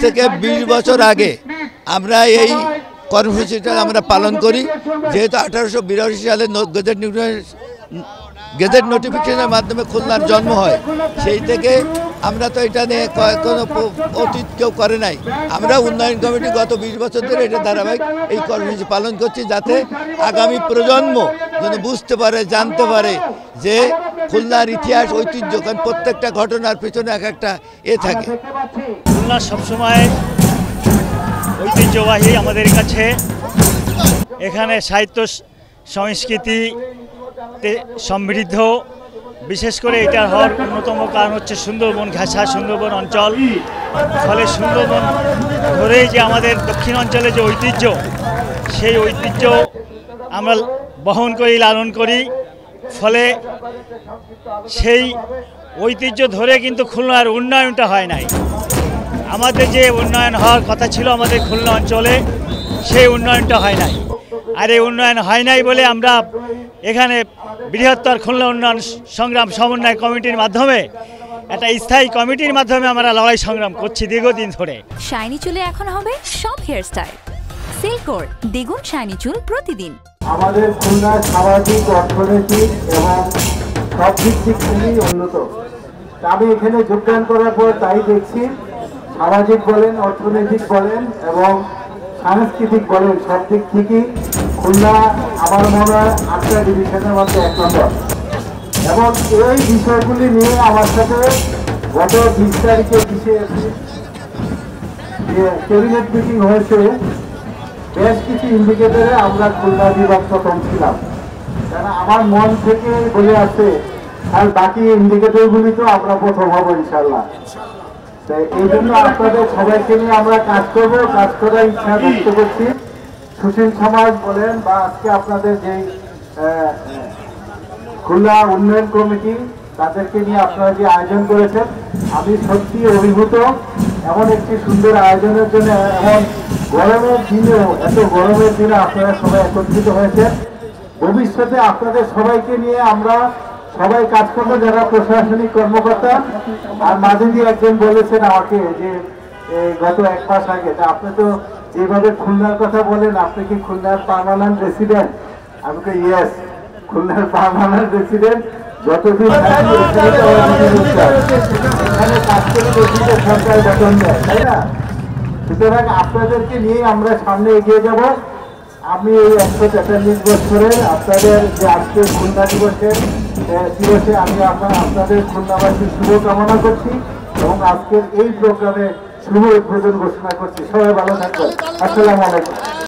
থেকে 20 বছর আগে আমরা এই কর্মসূচিটা আমরা পালন করি। যেহেতু 1882 সালে গেজেট নোটিফিকেশনের মাধ্যমে খুলনার জন্ম হয়, সেই থেকে আমরা তো এটা নিয়ে কোনো অতীত কেউ করে নাই। আমরা উন্নয়ন কমিটি গত 20 বছর ধরে এটা ধারাবাহিক এই কর্মসূচি পালন করছি, যাতে আগামী প্রজন্ম যেন বুঝতে পারে, জানতে পারে যে খুলনার ইতিহাস, ঐতিহ্য, কারণ প্রত্যেকটা ঘটনার পিছনে এক একটা থাকে। খুলনা সবসময় ঐতিহ্যবাহী আমাদের কাছে। এখানে সাহিত্য সংস্কৃতি সমৃদ্ধ, বিশেষ করে এটা হওয়ার অন্যতম কারণ হচ্ছে সুন্দরবন ঘেঁষা, সুন্দরবন অঞ্চল। ফলে সুন্দরবন ধরেই যে আমাদের দক্ষিণ অঞ্চলে যে ঐতিহ্য, সেই ঐতিহ্য আমরা বহন করি, লালন করি। ফলে সেই ঐতিহ্য ধরে কিন্তু খুলনার উন্নয়নটা হয় নাই। আমাদের যে উন্নয়ন হওয়ার কথা ছিল আমাদের খুলনা অঞ্চলে, সেই উন্নয়নটা হয় নাই। আর এই উন্নয়ন হয় নাই বলে আমরা এখানে বৃহত্তর খুলনা উন্নয়ন সংগ্রাম সমন্বয় কমিটির মাধ্যমে, একটা স্থায়ী কমিটির মাধ্যমে আমরা লড়াই সংগ্রাম করছি দীর্ঘদিন ধরে। শাইনি চুলে এখন হবে সব হেয়ার স্টাইল। সিল্কোর দ্বিগুণ শাইনি চুল প্রতিদিন। আমাদের খুলনার সামাজিক, অর্থনৈতিক এবং সব দিক থেকেই উন্নত। আমি এখানে যোগদান করার পর তাই দেখছি, সামাজিক বলেন, অর্থনৈতিক বলেন এবং সাংস্কৃতিক বলেন, সব দিক থেকেই খুলনা আমার মনে হয় 8টা ডিভিশনের মধ্যে 1 নম্বর। এবং এই বিষয়গুলি নিয়ে আমার সাথে গত 20 তারিখে ক্যাবিনেট মিটিং হয়েছে। বেশ কিছু ইন্ডিকেটরে আমরা খুলনা বিভাগ প্রথম ছিলাম, কারণ আমার মন থেকে বলে আছে আর বাকি ইন্ডিকেটরগুলি তো আমরা প্রথম হবো ইনশাল্লাহ। এই জন্য আপনাদের সবাইকে নিয়ে আমরা কাজ করবো, কাজ করার ইচ্ছা ব্যক্ত করছি। সুশীল সমাজ বলেন বা আজকে আপনাদের যে খুলনা উন্নয়ন কমিটি, তাদেরকে নিয়ে আপনারা যে আয়োজন করেছেন, আমি সত্যি অভিভূত। এমন একটি সুন্দর আয়োজনের জন্য, এমন গরমের দিনেও, এত গরমের দিনে আপনারা সবাই একত্রিত হয়েছেন। ভবিষ্যতে আপনাদের সবাইকে নিয়ে আমরা সবাই কাজ করবো, যারা প্রশাসনিক কর্মকর্তা। আর মাঝে দিয়ে একজন বলেছেন আমাকে যে গত 1 মাস আগে, আপনি তো যেভাবে খুলনার কথা বলেন, আপনি কি খুলনার পার্মানেন্ট রেসিডেন্ট? আমি তো ইয়েস, খুলনার পার্মানেন্ট রেসিডেন্ট। যতদিন এখানে কাজ করে সরকার বেতন দেয়, তাই না? সুতরাং আপনাদেরকে নিয়ে আমরা সামনে এগিয়ে যাব। আমি এই 143 বছরে আপনাদের যে আজকে খুলনা দিবসে আমি আপনাদের খুলনাবাসীর শুভকামনা করছি এবং আজকের এই প্রোগ্রামে শুভ উদ্বোধন ঘোষণা করছি। সবাই ভালো থাকবেন। আসসালামু আলাইকুম।